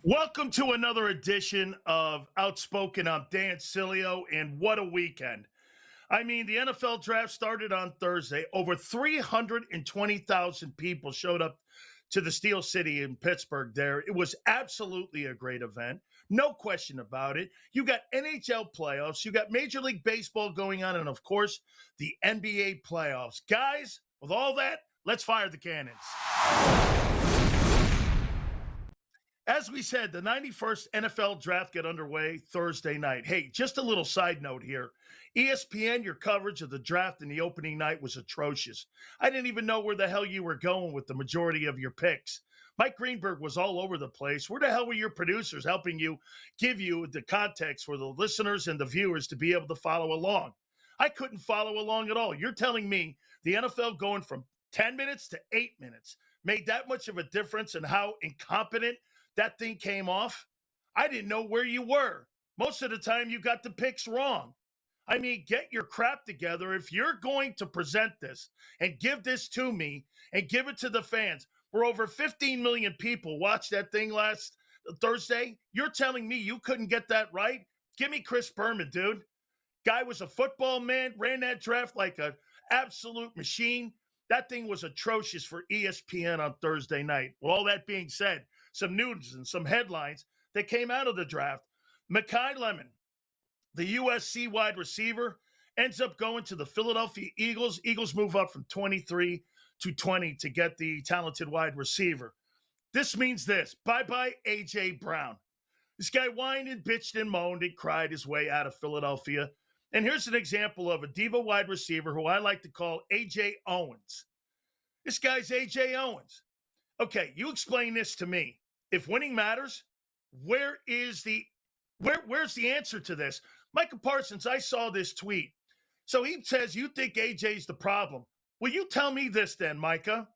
Welcome to another edition of Outspoken. I'm Dan Sileo, and what a weekend. I mean, the NFL draft started on Thursday. Over 320,000 people showed up to the Steel City in Pittsburgh there. It was absolutely a great event. No question about it. You got NHL playoffs, you got Major League Baseball going on, and of course, the NBA playoffs. Guys, with all that, let's fire the cannons. As we said, the 91st NFL draft got underway Thursday night. Hey, just a little side note here. ESPN, your coverage of the draft in the opening night was atrocious. I didn't even know where the hell you were going with the majority of your picks. Mike Greenberg was all over the place. Where the hell were your producers helping you give you the context for the listeners and the viewers to be able to follow along? I couldn't follow along at all. You're telling me the NFL going from 10 minutes to 8 minutes made that much of a difference in how incompetent that thing came off? I didn't know where you were. Most of the time, you got the picks wrong. I mean, get your crap together. If you're going to present this and give this to me and give it to the fans, where over 15 million people watched that thing last Thursday, you're telling me you couldn't get that right? Give me Chris Berman, dude. Guy was a football man, ran that draft like an absolute machine. That thing was atrocious for ESPN on Thursday night. With all that being said, some news and some headlines that came out of the draft. Makai Lemon, the USC wide receiver, ends up going to the Philadelphia Eagles. Eagles move up from 23 to 20 to get the talented wide receiver. This means this. Bye-bye, A.J. Brown. This guy whined and bitched and moaned and cried his way out of Philadelphia. And here's an example of a diva wide receiver who I like to call A.J. Owens. This guy's A.J. Owens. Okay, you explain this to me. If winning matters, where's the answer to this? Micah Parsons, I saw this tweet. So he says, you think AJ's the problem. Will you tell me this then, Micah?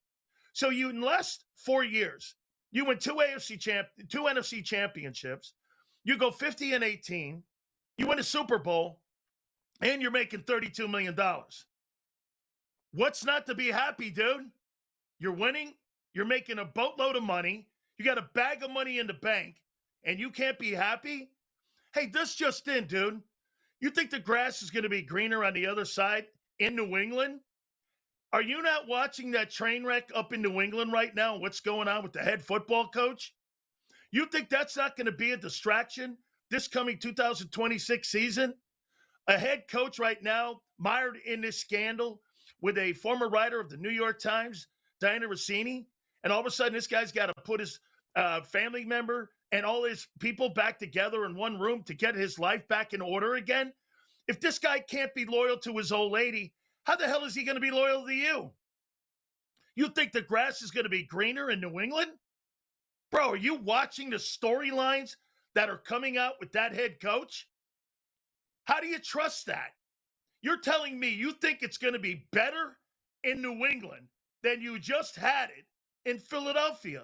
So you, in last 4 years, you win two NFC championships. You go 50-18. You win a Super Bowl, and you're making $32 million. What's not to be happy, dude? You're winning. You're making a boatload of money. You got a bag of money in the bank, and you can't be happy? Hey, this just in, dude. You think the grass is going to be greener on the other side in New England? Are you not watching that train wreck up in New England right now? What's going on with the head football coach? You think that's not going to be a distraction this coming 2026 season? A head coach right now mired in this scandal with a former writer of the New York Times, Diana Rossini, and all of a sudden this guy's got to put his family member and all his people back together in one room to get his life back in order again. If this guy can't be loyal to his old lady, how the hell is he going to be loyal to you? You think the grass is going to be greener in New England? Bro, are you watching the storylines that are coming out with that head coach? How do you trust that? You're telling me you think it's going to be better in New England than you just had it in Philadelphia?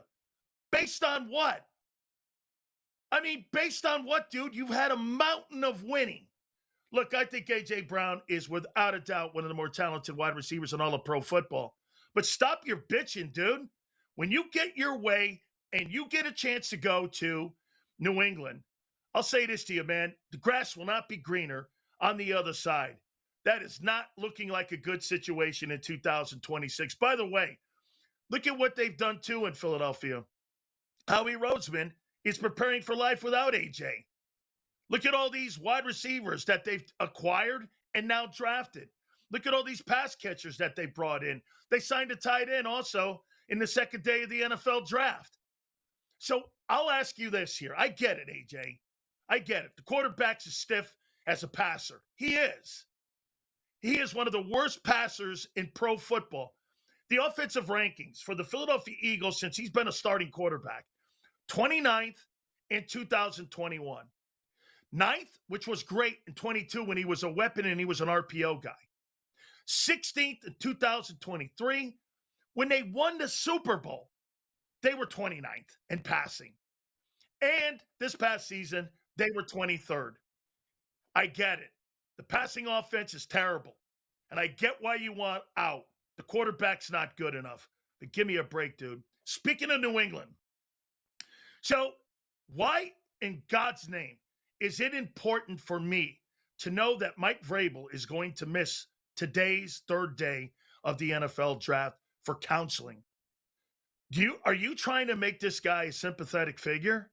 Based on what? I mean, based on what, dude? You've had a mountain of winning. Look, I think A.J. Brown is without a doubt one of the more talented wide receivers in all of pro football. But stop your bitching, dude. When you get your way and you get a chance to go to New England, I'll say this to you, man. The grass will not be greener on the other side. That is not looking like a good situation in 2026. By the way, look at what they've done, too, in Philadelphia. Howie Roseman is preparing for life without AJ. Look at all these wide receivers that they've acquired and now drafted. Look at all these pass catchers that they brought in. They signed a tight end also in the second day of the NFL draft. So I'll ask you this here. I get it, AJ. I get it. The quarterback's as stiff as a passer. He is. He is one of the worst passers in pro football. The offensive rankings for the Philadelphia Eagles since he's been a starting quarterback, 29th in 2021. 9th, which was great in 22 when he was a weapon and he was an RPO guy. 16th in 2023. When they won the Super Bowl, they were 29th in passing. And this past season, they were 23rd. I get it. The passing offense is terrible. And I get why you want out. The quarterback's not good enough. But give me a break, dude. Speaking of New England. So Why in God's name is it important for me to know that Mike Vrabel is going to miss today's third day of the NFL draft for counseling? Are you trying to make this guy a sympathetic figure?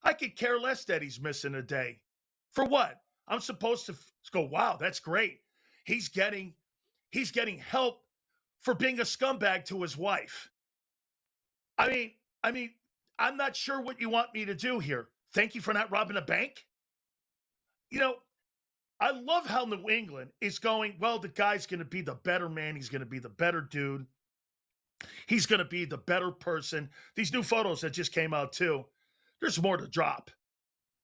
I could care less that he's missing a day. For what? I'm supposed to go, wow, that's great. He's getting help for being a scumbag to his wife. I mean, I'm not sure what you want me to do here. Thank you for not robbing a bank. You know, I love how New England is going, well, the guy's going to be the better man. He's going to be the better dude. He's going to be the better person. These new photos that just came out too, there's more to drop.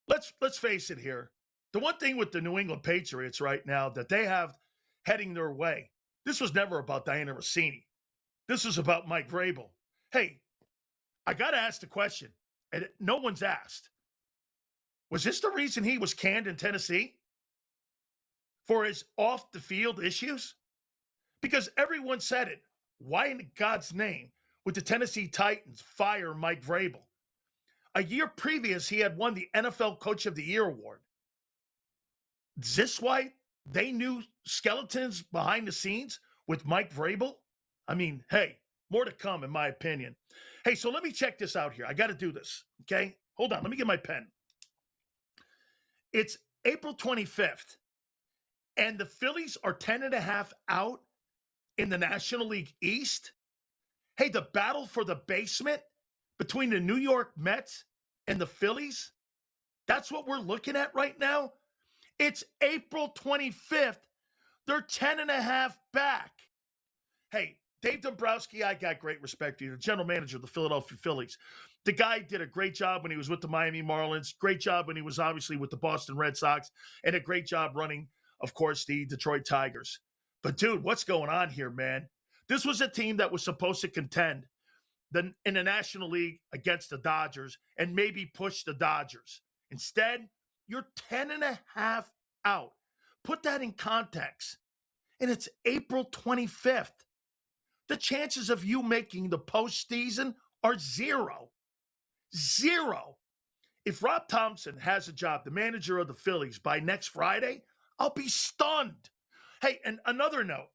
Let's face it here. The one thing with the New England Patriots right now that they have heading their way, this was never about Diana Rossini. This was about Mike Vrabel. Hey, I got to ask the question, and no one's asked. Was this the reason he was canned in Tennessee? For his off-the-field issues? Because everyone said it. Why in God's name would the Tennessee Titans fire Mike Vrabel? A year previous, he had won the NFL Coach of the Year award. Is this why they knew skeletons behind the scenes with Mike Vrabel? I mean, hey, more to come in my opinion. Hey, so let me check this out here. I got to do this, okay? Hold on. Let me get my pen. It's April 25th, and the Phillies are 10.5 out in the National League East. Hey, the battle for the basement between the New York Mets and the Phillies, that's what we're looking at right now. It's April 25th. They're 10.5 back. Hey, Dave Dombrowski, I got great respect for you, the general manager of the Philadelphia Phillies. The guy did a great job when he was with the Miami Marlins, great job when he was obviously with the Boston Red Sox, and a great job running, of course, the Detroit Tigers. But, dude, what's going on here, man? This was a team that was supposed to contend in the National League against the Dodgers and maybe push the Dodgers. Instead, you're 10.5 out. Put that in context. And it's April 25th. The chances of you making the postseason are zero. Zero. If Rob Thompson has a job, the manager of the Phillies, by next Friday, I'll be stunned. Hey, and another note.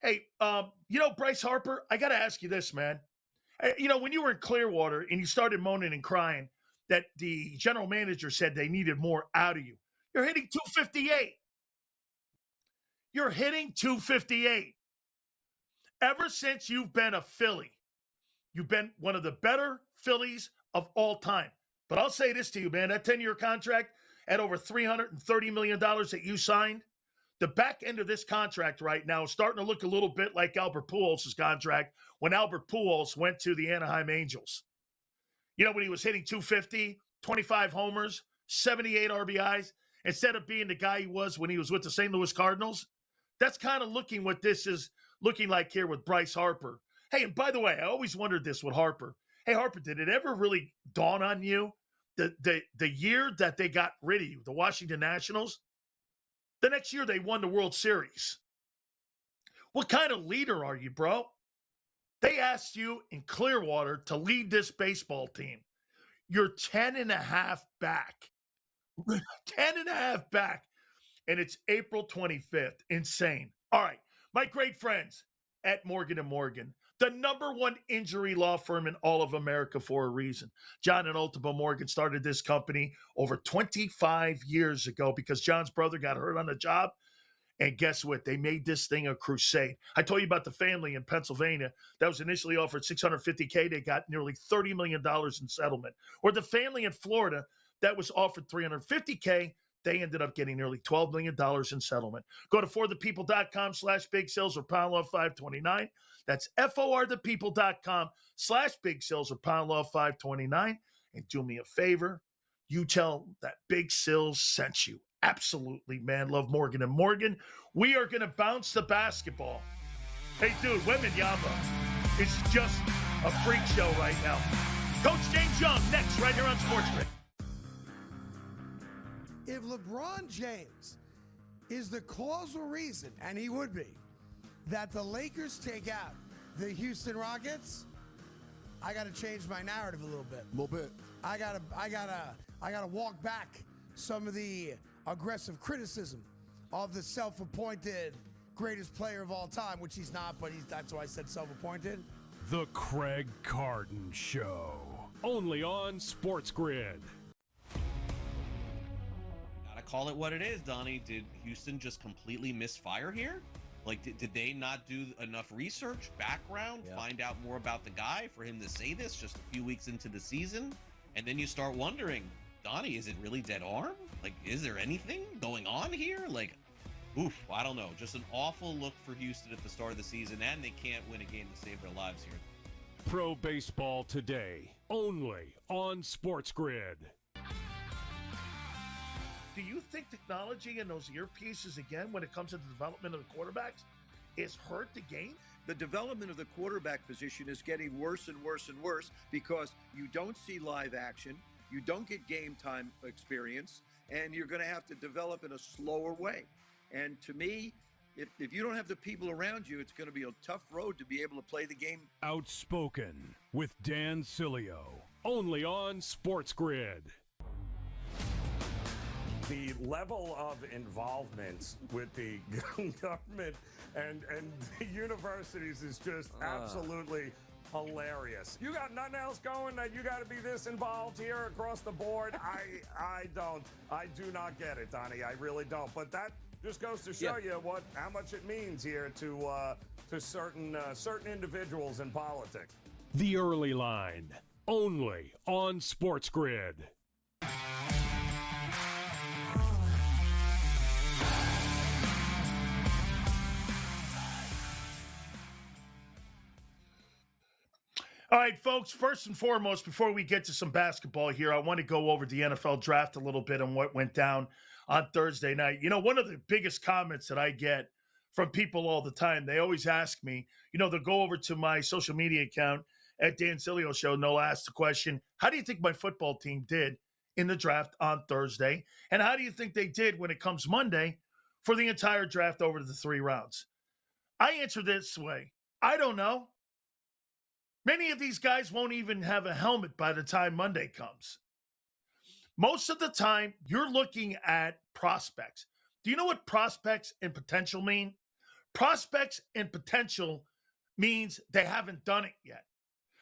Hey, Bryce Harper, I got to ask you this, man. When you were in Clearwater and you started moaning and crying that the general manager said they needed more out of you, you're hitting 258. You're hitting 258. Ever since you've been a Philly, you've been one of the better Phillies of all time. But I'll say this to you, man, that 10-year contract at over $330 million that you signed, the back end of this contract right now is starting to look a little bit like Albert Pujols' contract when Albert Pujols went to the Anaheim Angels. When he was hitting 250, 25 homers, 78 RBIs, instead of being the guy he was when he was with the St. Louis Cardinals. That's kind of looking what this is looking like here with Bryce Harper. Hey, and by the way, I always wondered this with Harper. Hey, Harper, did it ever really dawn on you the year that they got rid of you, the Washington Nationals? The next year they won the World Series. What kind of leader are you, bro? They asked you in Clearwater to lead this baseball team. You're 10.5 back. 10.5 back. And it's April 25th. Insane. All right. My great friends at Morgan & Morgan, the number one injury law firm in all of America for a reason. John and Ultima Morgan started this company over 25 years ago because John's brother got hurt on the job. And guess what? They made this thing a crusade. I told you about the family in Pennsylvania that was initially offered $650K. They got nearly $30 million in settlement. Or the family in Florida that was offered $350K. They ended up getting nearly $12 million in settlement. Go to forthepeople.com/big sales or pound law 529. That's forthepeople.com/big sales or pound law 529. And do me a favor. You tell that Big Sills sent you. Absolutely, man. Love Morgan & Morgan. We are going to bounce the basketball. Hey, dude, Wembanyama is just a freak show right now. Coach James Young next right here on Sports Grid. If LeBron James is the causal reason, and he would be, that the Lakers take out the Houston Rockets, I got to change my narrative a little bit. A little bit. I gotta walk back some of the aggressive criticism of the self-appointed greatest player of all time, which he's not, but that's why I said self-appointed. The Craig Carton Show, only on Sports Grid. Gotta call it what it is, Donnie. Did Houston just completely misfire here? Like, did they not do enough research, background, find out more about the guy for him to say this just a few weeks into the season? And then you start wondering, Donnie, is it really dead arm? Like, is there anything going on here? Like, oof, I don't know. Just an awful look for Houston at the start of the season, and they can't win a game to save their lives here. Pro Baseball Today, only on Sports Grid. Do you think technology and those earpieces, again, when it comes to the development of the quarterbacks, is hurt the game? The development of the quarterback position is getting worse and worse and worse because you don't see live action, you don't get game time experience, and you're going to have to develop in a slower way. And to me, if you don't have the people around you, it's going to be a tough road to be able to play the game. Outspoken with Dan Sileo, only on Sports Grid. The level of involvement with the government and the universities is just absolutely hilarious. You got nothing else going that you got to be this involved here across the board? I do not get it, Donnie. I really don't. But that just goes to show you how much it means here to certain individuals in politics. The Early Line, only on Sports Grid. All right, folks, first and foremost, before we get to some basketball here, I want to go over the NFL draft a little bit and what went down on Thursday night. You know, one of the biggest comments that I get from people all the time, they always ask me, they'll go over to my social media account at Dan Sileo Show, and they'll ask the question, how do you think my football team did in the draft on Thursday? And how do you think they did when it comes Monday for the entire draft over the 3 rounds? I answer this way. I don't know. Many of these guys won't even have a helmet by the time Monday comes. Most of the time, you're looking at prospects. Do you know what prospects and potential mean? Prospects and potential means they haven't done it yet.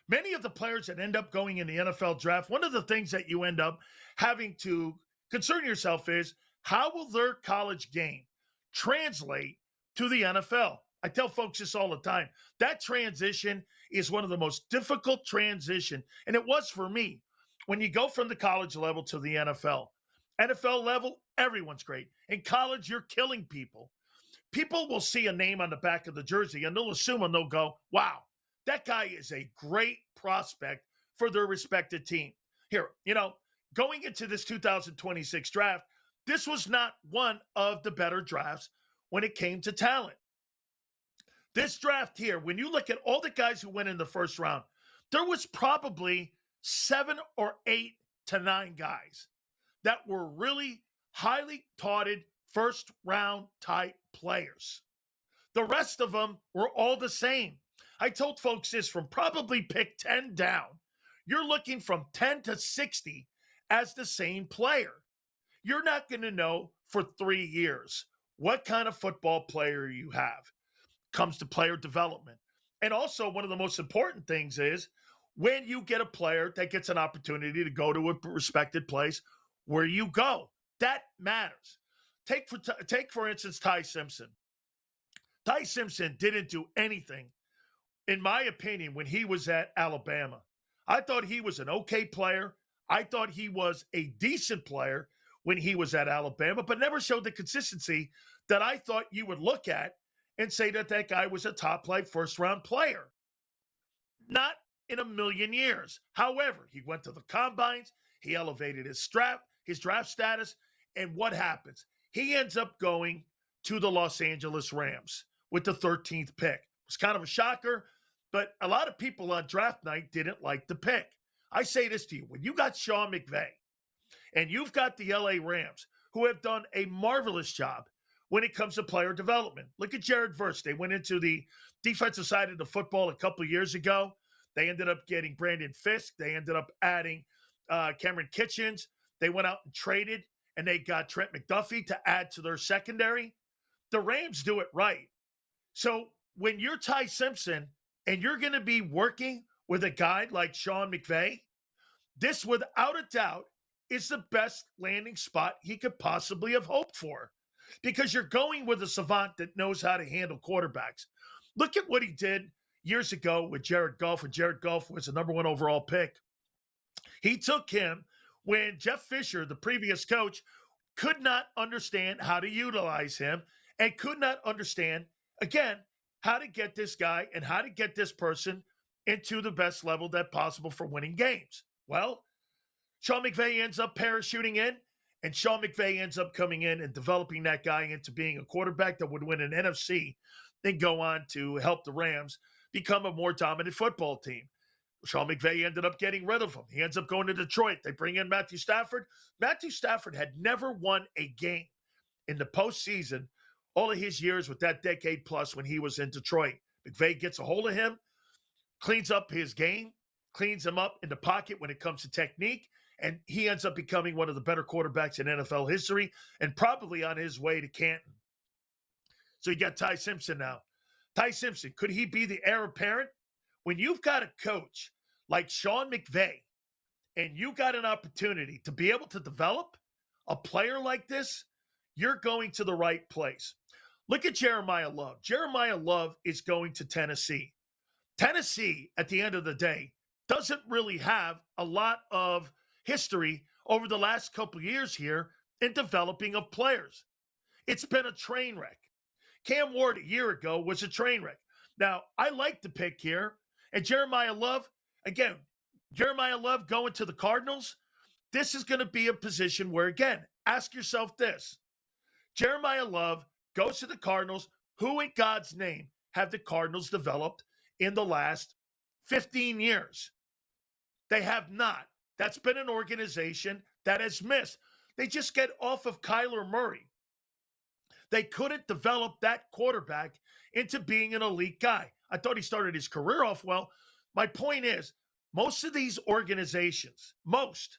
Many of the players that end up going in the NFL draft, one of the things that you end up having to concern yourself is, how will their college game translate to the NFL? I tell folks this all the time. That transition is one of the most difficult transition, and it was for me. When you go from the college level to the NFL. NFL level, everyone's great. In college, you're killing people. People will see a name on the back of the jersey, and they'll assume and they'll go, wow, that guy is a great prospect for their respected team. Here, going into this 2026 draft, this was not one of the better drafts when it came to talent. This draft here, when you look at all the guys who went in the first round, there was probably 7 or 8 to 9 guys that were really highly touted first round type players. The rest of them were all the same. I told folks this, from probably pick 10 down, you're looking from 10 to 60 as the same player. You're not going to know for 3 years what kind of football player you have. Comes to player development. And also, one of the most important things is when you get a player that gets an opportunity to go to a respected place, where you go, that matters. Take for instance, Ty Simpson. Ty Simpson didn't do anything, in my opinion, when he was at Alabama. I thought he was an okay player. I thought he was a decent player when he was at Alabama, but never showed the consistency that I thought you would look at and say that that guy was a top-flight first-round player. Not in a million years. However, he went to the combines, he elevated his draft status, and what happens? He ends up going to the Los Angeles Rams with the 13th pick. It was kind of a shocker, but a lot of people on draft night didn't like the pick. I say this to you, when you got Sean McVay and you've got the LA Rams, who have done a marvelous job when it comes to player development. Look at Jared Verse. They went into the defensive side of the football a couple of years ago. They ended up getting Brandon Fisk. They ended up adding Cameron Kitchens. They went out and traded, and they got Trent McDuffie to add to their secondary. The Rams do it right. So when you're Ty Simpson and you're going to be working with a guy like Sean McVay, this without a doubt is the best landing spot he could possibly have hoped for, because you're going with a savant that knows how to handle quarterbacks. Look at what he did years ago with Jared Goff, when Jared Goff was the number 1 overall pick. He took him when Jeff Fisher, the previous coach, could not understand how to utilize him and could not understand, again, how to get this guy and how to get this person into the best level that possible for winning games. Well, Sean McVay ends up parachuting in, and Sean McVay ends up coming in and developing that guy into being a quarterback that would win an NFC, then go on to help the Rams become a more dominant football team. Sean McVay ended up getting rid of him. He ends up going to Detroit. They bring in Matthew Stafford. Matthew Stafford had never won a game in the postseason all of his years with that decade plus when he was in Detroit. McVay gets a hold of him, cleans up his game, cleans him up in the pocket when it comes to technique, and he ends up becoming one of the better quarterbacks in NFL history and probably on his way to Canton. So you got Ty Simpson now. Ty Simpson, could he be the heir apparent? When you've got a coach like Sean McVay and you got an opportunity to be able to develop a player like this, you're going to the right place. Look at Jeremiah Love. Jeremiah Love is going to Tennessee. Tennessee, at the end of the day, doesn't really have a lot of history over the last couple of years here in developing of players. It's been a train wreck. Cam Ward a year ago was a train wreck. Now, I like the pick here. And Jeremiah Love, again, Jeremiah Love going to the Cardinals, this is going to be a position where, again, ask yourself this. Jeremiah Love goes to the Cardinals. Who in God's name have the Cardinals developed in the last 15 years? They have not. That's been an organization that has missed. They just get off of Kyler Murray. They couldn't develop that quarterback into being an elite guy. I thought he started his career off well. My point is, most of these organizations, most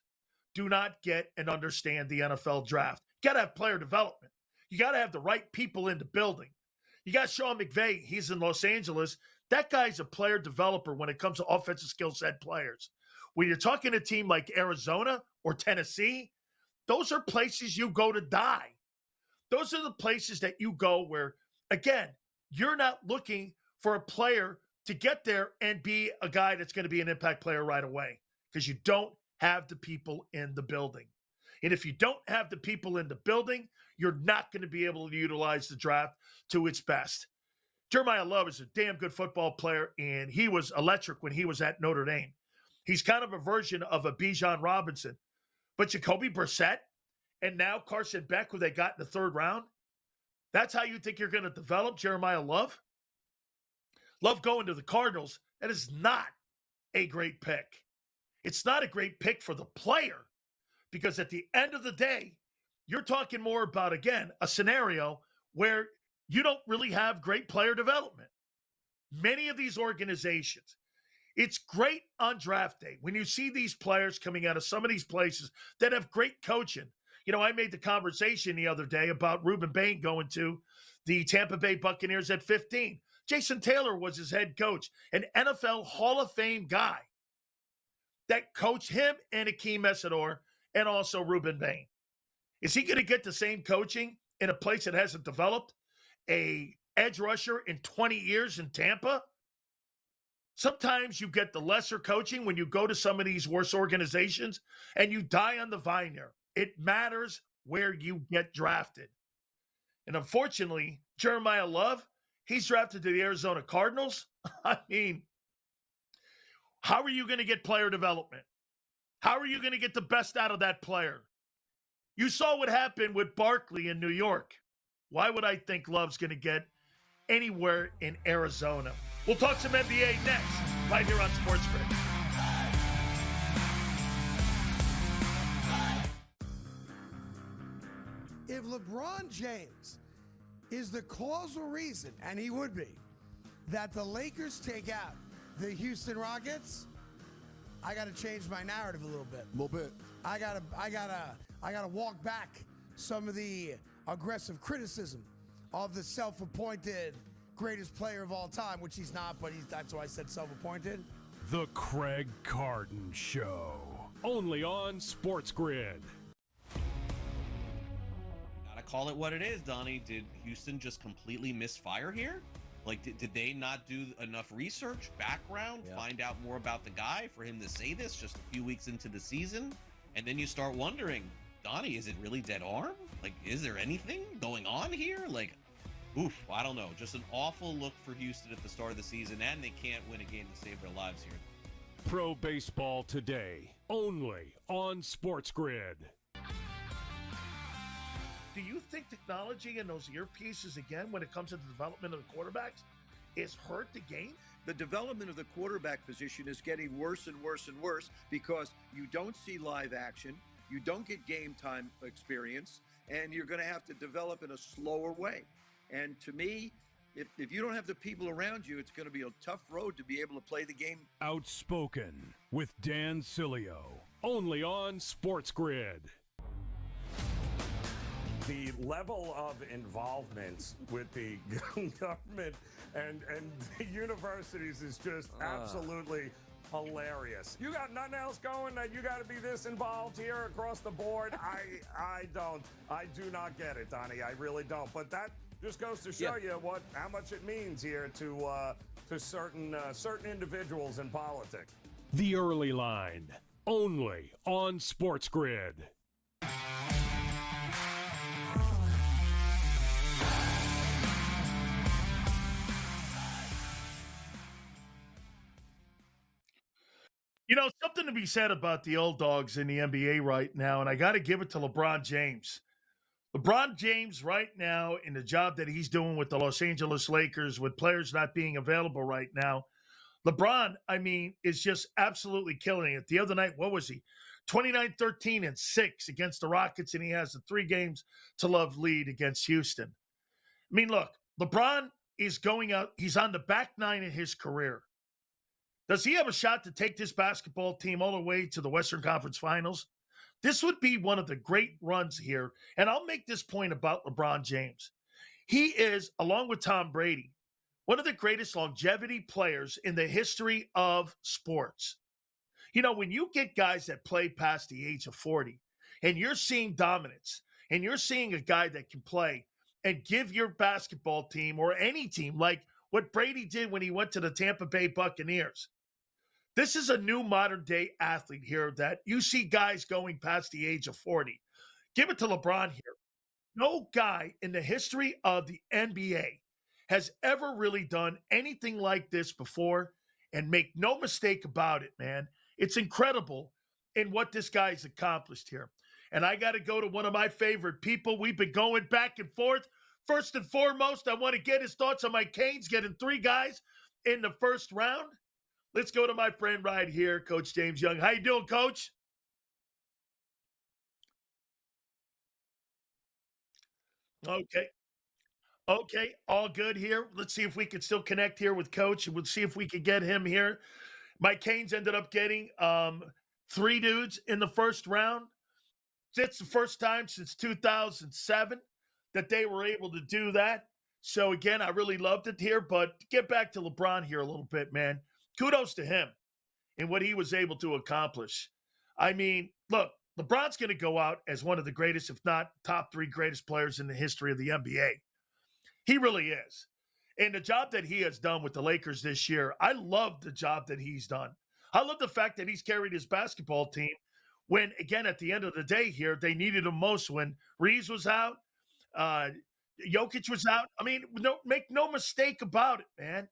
do not get and understand the NFL draft. You got to have player development. You got to have the right people in the building. You got Sean McVay. He's in Los Angeles. That guy's a player developer when it comes to offensive skill set players. When you're talking a team like Arizona or Tennessee, those are places you go to die. Those are the places that you go where, again, you're not looking for a player to get there and be a guy that's going to be an impact player right away, because you don't have the people in the building. And if you don't have the people in the building, you're not going to be able to utilize the draft to its best. Jeremiah Love is a damn good football player, and he was electric when he was at Notre Dame. He's kind of a version of a Bijan Robinson. But Jacoby Brissett and now Carson Beck, who they got in the 3rd round, that's how you think you're going to develop Jeremiah Love? Love going to the Cardinals, that is not a great pick. It's not a great pick for the player, because at the end of the day, you're talking more about, again, a scenario where you don't really have great player development. Many of these organizations, it's great on draft day when you see these players coming out of some of these places that have great coaching. You know, I made the conversation the other day about Ruben Bain going to the Tampa Bay Buccaneers at 15. Jason Taylor was his head coach, an NFL Hall of Fame guy that coached him and Akeem Messidor and also Ruben Bain. Is he going to get the same coaching in a place that hasn't developed a edge rusher in 20 years in Tampa? Sometimes you get the lesser coaching when you go to some of these worse organizations and you die on the vine there. It matters where you get drafted. And unfortunately, Jeremiah Love, he's drafted to the Arizona Cardinals. I mean, how are you going to get player development? How are you going to get the best out of that player? You saw what happened with Barkley in New York. Why would I think Love's going to get anywhere in Arizona? We'll talk some NBA next, right here on Sports Grid. If LeBron James is the causal reason, and he would be, that the Lakers take out the Houston Rockets, I got to change my narrative a little bit. A little bit. I gotta walk back some of the aggressive criticism of the self-appointed greatest player of all time, which he's not, but that's why I said self-appointed. The Craig Carton Show. Only on Sports Grid. Gotta call it what it is, Donnie. Did Houston just completely miss fire here? Like, did they not do enough research, background, find out more about the guy for him to say this just a few weeks into the season? And then you start wondering, Donnie, is it really dead arm? Like, is there anything going on here? Like, oof, I don't know. Just an awful look for Houston at the start of the season, and they can't win a game to save their lives here. Pro Baseball Today. Only on Sports Grid. Do you think technology and those earpieces, again, when it comes to the development of the quarterbacks, is hurt the game? The development of the quarterback position is getting worse and worse and worse because you don't see live action, you don't get game time experience, and you're going to have to develop in a slower way. And to me, if you don't have the people around you, it's going to be a tough road to be able to play the game. Outspoken with Dan Sileo. Only on Sports Grid. The level of involvement with the government and the universities is just absolutely hilarious. You got nothing else going that you got to be this involved here across the board? I do not get it, Donnie. I really don't. But that just goes to show you how much it means here to certain individuals in politics. The Early Line. Only on Sports Grid. You know, something to be said about the old dogs in the NBA right now, and I got to give it to LeBron James. LeBron James right now, in the job that he's doing with the Los Angeles Lakers, with players not being available right now, LeBron, I mean, is just absolutely killing it. The other night, what was he? 29-13-6 against the Rockets, and he has a 3 games to love lead against Houston. I mean, look, LeBron is going out. He's on the back 9 of his career. Does he have a shot to take this basketball team all the way to the Western Conference Finals? This would be one of the great runs here. And I'll make this point about LeBron James. He is, along with Tom Brady, one of the greatest longevity players in the history of sports. You know, when you get guys that play past the age of 40, and you're seeing dominance, and you're seeing a guy that can play and give your basketball team or any team, like what Brady did when he went to the Tampa Bay Buccaneers. This is a new modern day athlete here that you see guys going past the age of 40. Give it to LeBron here. No guy in the history of the NBA has ever really done anything like this before, and make no mistake about it, man. It's incredible in what this guy's accomplished here. And I got to go to one of my favorite people. We've been going back and forth. First and foremost, I want to get his thoughts on my Canes getting 3 guys in the first round. Let's go to my friend right here, Coach James Young. How you doing, Coach? Okay, all good here. Let's see if we can still connect here with Coach, and we'll see if we can get him here. My Canes ended up getting 3 dudes in the first round. It's the first time since 2007 that they were able to do that. So, again, I really loved it here. But to get back to LeBron here a little bit, man, kudos to him and what he was able to accomplish. I mean, look, LeBron's going to go out as one of the greatest, if not top 3 greatest players in the history of the NBA. He really is. And the job that he has done with the Lakers this year, I love the job that he's done. I love the fact that he's carried his basketball team when, again, at the end of the day here, they needed him most when Reeves was out, Jokic was out. I mean, make no mistake about it, man.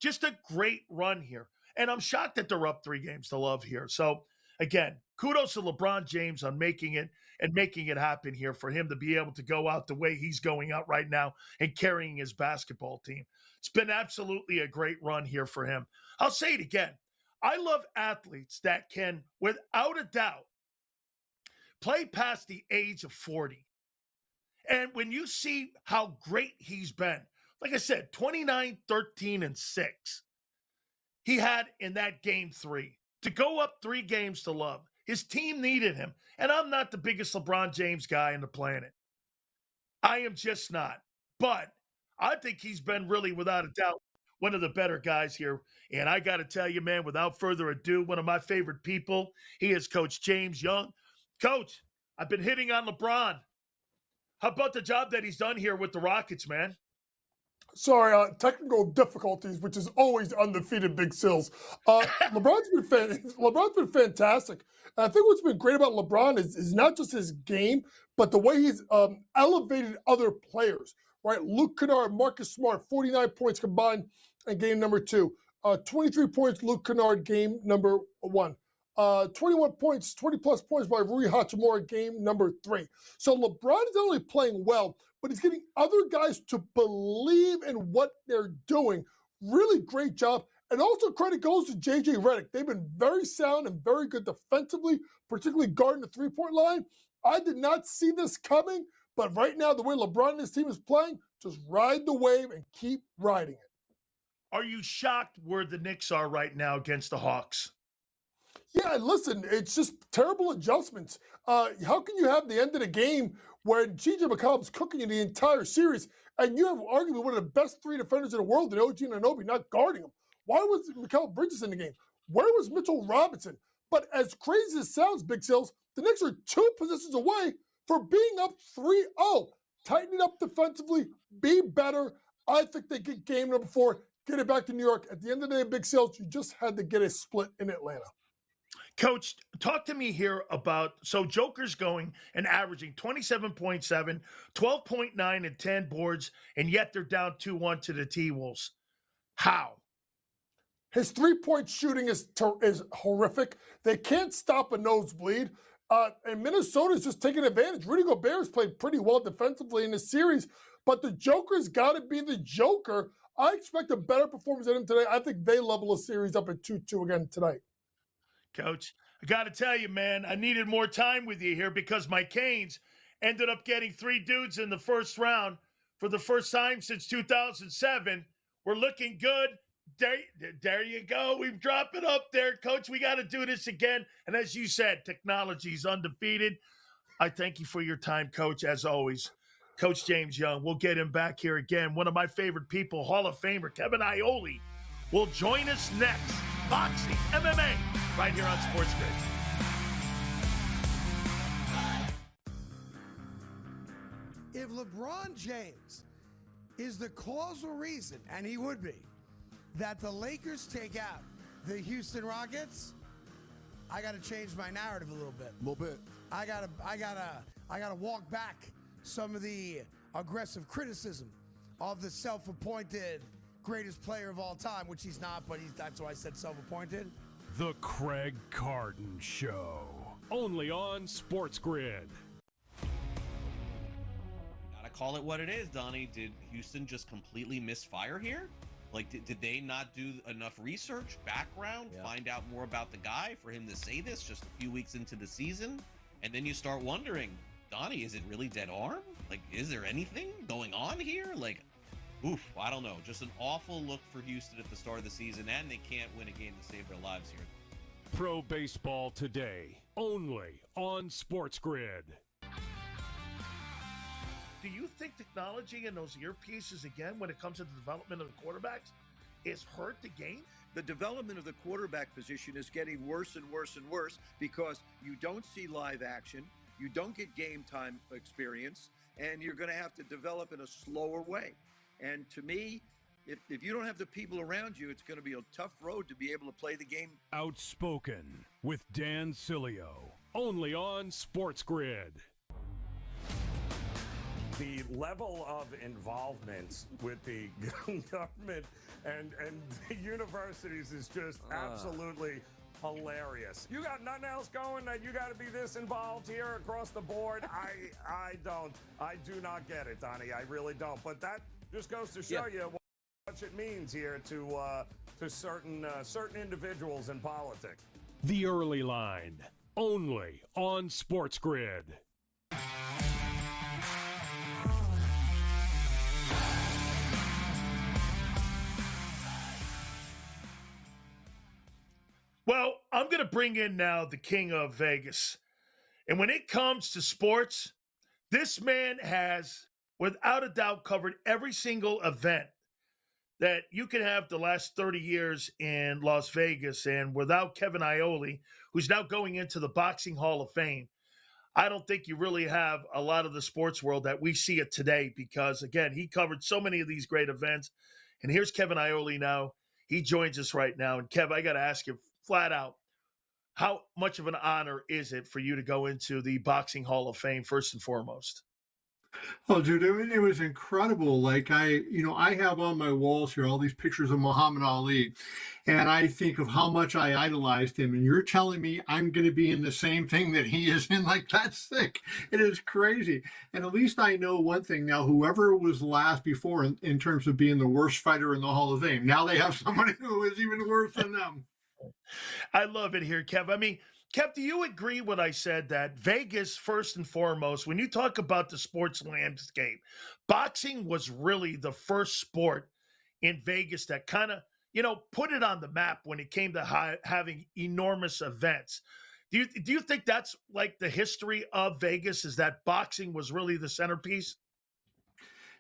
Just a great run here. And I'm shocked that they're up 3 games to love here. So, again, kudos to LeBron James on making it happen here for him to be able to go out the way he's going out right now and carrying his basketball team. It's been absolutely a great run here for him. I'll say it again. I love athletes that can, without a doubt, play past the age of 40. And when you see how great he's been, like I said, 29-13-6. He had in that game 3. to go up 3 games to love. His team needed him. And I'm not the biggest LeBron James guy on the planet. I am just not. But I think he's been really, without a doubt, one of the better guys here. And I got to tell you, man, without further ado, one of my favorite people, he is Coach James Young. Coach, I've been hitting on LeBron. How about the job that he's done here with the Rockets, man? Sorry, technical difficulties, which is always undefeated Big Sills. LeBron's been fantastic. And I think what's been great about LeBron is not just his game, but the way he's elevated other players, right? Luke Kennard, Marcus Smart, 49 points combined in game number 2. 23 points, Luke Kennard, game number 1. 21 points, 20-plus points by Rui Hachimura, game number 3. So LeBron is not only playing well, but he's getting other guys to believe in what they're doing. Really great job. And also credit goes to J.J. Redick. They've been very sound and very good defensively, particularly guarding the three-point line. I did not see this coming, but right now, the way LeBron and his team is playing, just ride the wave and keep riding it. Are you shocked where the Knicks are right now against the Hawks? Yeah, listen, it's just terrible adjustments. How can you have the end of the game where G.J. McCollum's cooking you the entire series, and you have arguably one of the best 3 defenders in the world in OG Anunoby not guarding him? Why was Mikal Bridges in the game? Where was Mitchell Robinson? But as crazy as it sounds, Big Sills, the Knicks are 2 positions away for being up 3-0. Tighten it up defensively, be better. I think they get game number 4, get it back to New York. At the end of the day, Big Sills, you just had to get a split in Atlanta. Coach, talk to me here about, so Joker's going and averaging 27.7, 12.9, and 10 boards, and yet they're down 2-1 to the T-Wolves. How? His three-point shooting is horrific. They can't stop a nosebleed. And Minnesota's just taking advantage. Rudy Gobert has played pretty well defensively in this series, but the Joker's got to be the Joker. I expect a better performance than him today. I think they level a series up at 2-2 again tonight. Coach, I got to tell you, man, I needed more time with you here because my Canes ended up getting 3 dudes in the first round for the first time since 2007. We're looking good. There you go. We've dropped it up there. Coach, we got to do this again. And as you said, technology's undefeated. I thank you for your time, Coach, as always. Coach James Young, we'll get him back here again. One of my favorite people, Hall of Famer Kevin Iole, will join us next. Boxing, MMA, right here on Sports Grid. If LeBron James is the causal reason, and he would be, that the Lakers take out the Houston Rockets, I got to change my narrative a little bit. A little bit. I gotta walk back some of the aggressive criticism of the self-appointed greatest player of all time, which he's not, but that's why I said self-appointed. The Craig Carton Show, only on Sports Grid. Gotta call it what it is, Donnie. Did Houston just completely misfire here? Like, did they not do enough research, background, find out more about the guy for him to say this just a few weeks into the season? And then you start wondering, Donnie, is it really dead arm? Like, is there anything going on here? Like, oof, I don't know. Just an awful look for Houston at the start of the season, and they can't win a game to save their lives here. Pro Baseball Today, only on Sports Grid. Do you think technology and those earpieces, again, when it comes to the development of the quarterbacks, is hurt the game? The development of the quarterback position is getting worse and worse and worse because you don't see live action, you don't get game time experience, and you're going to have to develop in a slower way. And to me, if you don't have the people around you, it's going to be a tough road to be able to play the game. Outspoken with Dan Sileo, only on Sports Grid. The level of involvement with the government and universities is just absolutely hilarious. You got nothing else going that you got to be this involved here across the board? I do not get it, Donnie. I really don't. But that just goes to show you what much it means here to certain individuals in politics. The Early Line, only on Sports Grid. Well, I'm going to bring in now the king of Vegas. And when it comes to sports, this man has, without a doubt, covered every single event that you can have the last 30 years in Las Vegas. And without Kevin Iole, who's now going into the Boxing Hall of Fame, I don't think you really have a lot of the sports world that we see it today because, again, he covered so many of these great events. And here's Kevin Iole now. He joins us right now. And, Kev, I got to ask you flat out, how much of an honor is it for you to go into the Boxing Hall of Fame first and foremost? Oh, dude, I mean, it was incredible. Like I have on my walls here all these pictures of Muhammad Ali, and I think of how much I idolized him. And you're telling me I'm going to be in the same thing that he is in? Like, that's sick. It is crazy. And at least I know one thing now, whoever was last before in terms of being the worst fighter in the Hall of Fame, now they have somebody who is even worse than them. I love it here, Kev. I mean, Kev, do you agree when I said that Vegas, first and foremost, when you talk about the sports landscape, boxing was really the first sport in Vegas that kind of, put it on the map when it came to having enormous events. Do you think that's like the history of Vegas, is that boxing was really the centerpiece?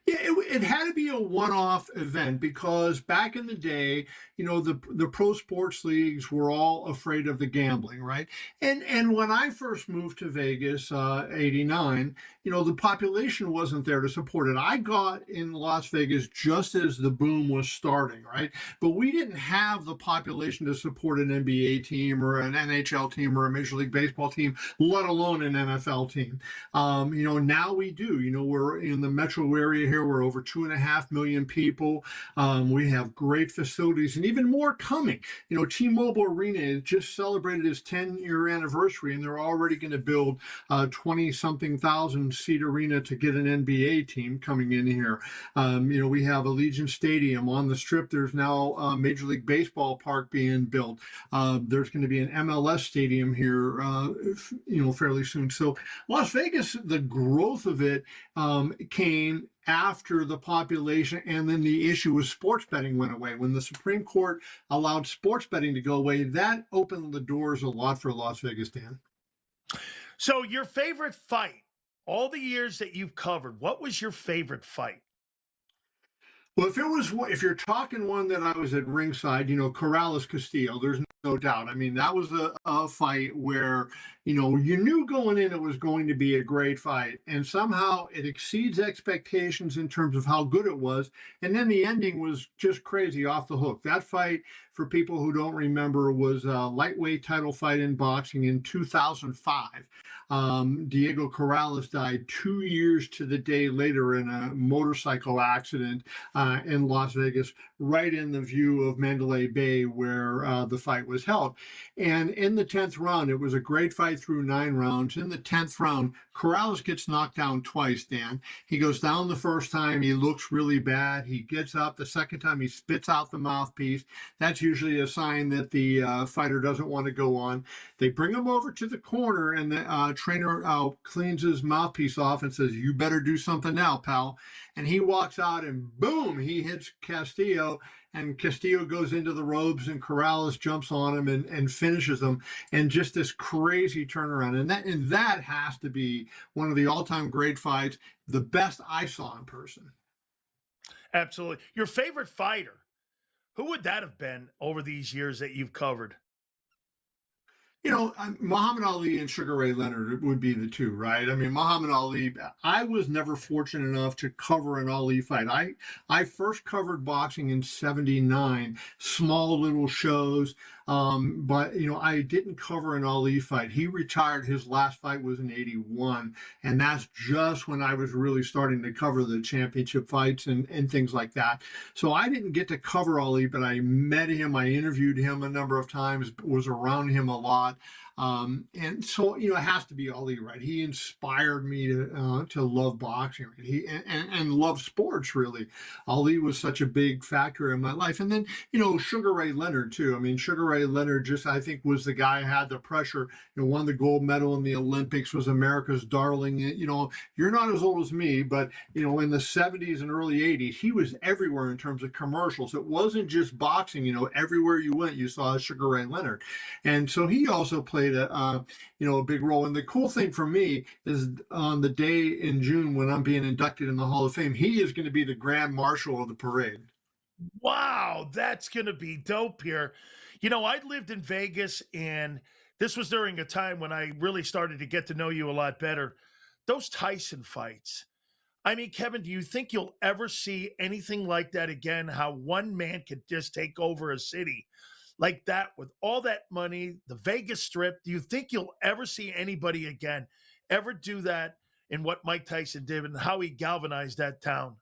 Yeah, it had to be a one-off event because back in the day, the pro sports leagues were all afraid of the gambling, right? And when I first moved to Vegas, 89, the population wasn't there to support it. I got in Las Vegas just as the boom was starting, right? But we didn't have the population to support an NBA team or an NHL team or a Major League Baseball team, let alone an NFL team. Now we do. We're in the metro area here. We're over 2.5 million people. We have great facilities and even more coming. T-Mobile Arena just celebrated its 10-year anniversary, and they're already going to build 20-something thousand seat arena to get an NBA team coming in here. We have Allegiant Stadium on the Strip. There's now a Major League Baseball park being built. There's going to be an MLS stadium here, fairly soon. So Las Vegas, the growth of it came after the population, and then the issue with sports betting went away. When the Supreme Court allowed sports betting to go away, that opened the doors a lot for Las Vegas, Dan. So your favorite fight, all the years that you've covered, what was your favorite fight? Well, if you're talking one that I was at ringside, Corrales Castillo, there's no doubt. I mean, that was a fight where, you knew going in it was going to be a great fight, and somehow it exceeds expectations in terms of how good it was. And then the ending was just crazy off the hook. That fight, for people who don't remember, was a lightweight title fight in boxing in 2005. Diego Corrales died 2 years to the day later in a motorcycle accident in Las Vegas, right in the view of Mandalay Bay where the fight was held. And in the 10th round, it was a great fight through 9 rounds. In the 10th round, Corrales gets knocked down twice, Dan. He goes down the first time. He looks really bad. He gets up. The second time, he spits out the mouthpiece. That's usually a sign that the fighter doesn't want to go on. They bring him over to the corner, and the trainer cleans his mouthpiece off and says, "You better do something now, pal." And he walks out, and boom, he hits Castillo. And Castillo goes into the ropes, and Corrales jumps on him and finishes him. And just this crazy turnaround. And that has to be one of the all-time great fights, the best I saw in person. Absolutely. Your favorite fighter, who would that have been over these years that you've covered? Muhammad Ali and Sugar Ray Leonard would be the two, right? I mean, Muhammad Ali, I was never fortunate enough to cover an Ali fight. I first covered boxing in 79, small little shows, but, I didn't cover an Ali fight. He retired. His last fight was in 81, and that's just when I was really starting to cover the championship fights and things like that. So I didn't get to cover Ali, but I met him. I interviewed him a number of times, was around him a lot. And so, it has to be Ali, right? He inspired me to love boxing. And love sports, really. Ali was such a big factor in my life. And then, Sugar Ray Leonard, too. I mean, Sugar Ray Leonard just, I think, was the guy who had the pressure, won the gold medal in the Olympics, was America's darling. You're not as old as me, but, in the 70s and early 80s, he was everywhere in terms of commercials. It wasn't just boxing, everywhere you went, you saw Sugar Ray Leonard. And so he also played a big role. And the cool thing for me is on the day in June when I'm being inducted in the Hall of Fame, he is going to be the Grand Marshal of the parade. Wow, that's going to be dope here. I lived in Vegas, and this was during a time when I really started to get to know you a lot better. Those Tyson fights. I mean, Kevin, do you think you'll ever see anything like that again? How one man could just take over a city like that with all that money, the Vegas Strip? Do you think you'll ever see anybody again ever do that in what Mike Tyson did and how he galvanized that town?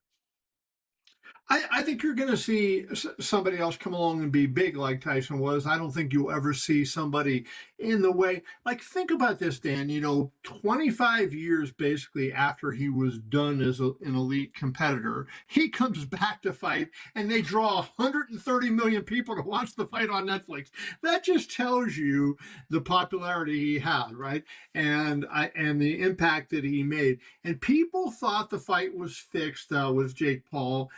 I think you're going to see somebody else come along and be big like Tyson was. I don't think you'll ever see somebody in the way. Like, think about this, Dan. 25 years basically after he was done as an elite competitor, he comes back to fight, and they draw 130 million people to watch the fight on Netflix. That just tells you the popularity he had, right? And the impact that he made. And people thought the fight was fixed with Jake Paul.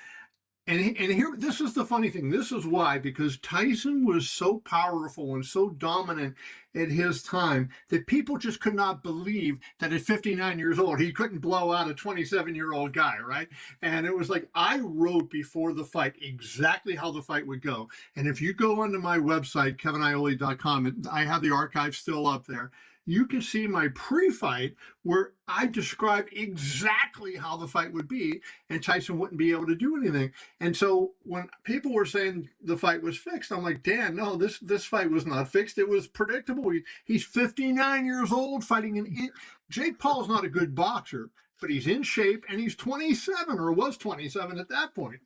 And here, this is the funny thing. This is why, because Tyson was so powerful and so dominant at his time that people just could not believe that at 59 years old, he couldn't blow out a 27-year-old guy, right? And it was like, I wrote before the fight exactly how the fight would go. And if you go onto my website, keviniole.com, I have the archive still up there. You can see my pre-fight where I described exactly how the fight would be, and Tyson wouldn't be able to do anything. And so when people were saying the fight was fixed, I'm like, Dan, no, this fight was not fixed. It was predictable. He's 59 years old fighting Jake Paul's not a good boxer, but he's in shape, and he's 27 or was 27 at that point.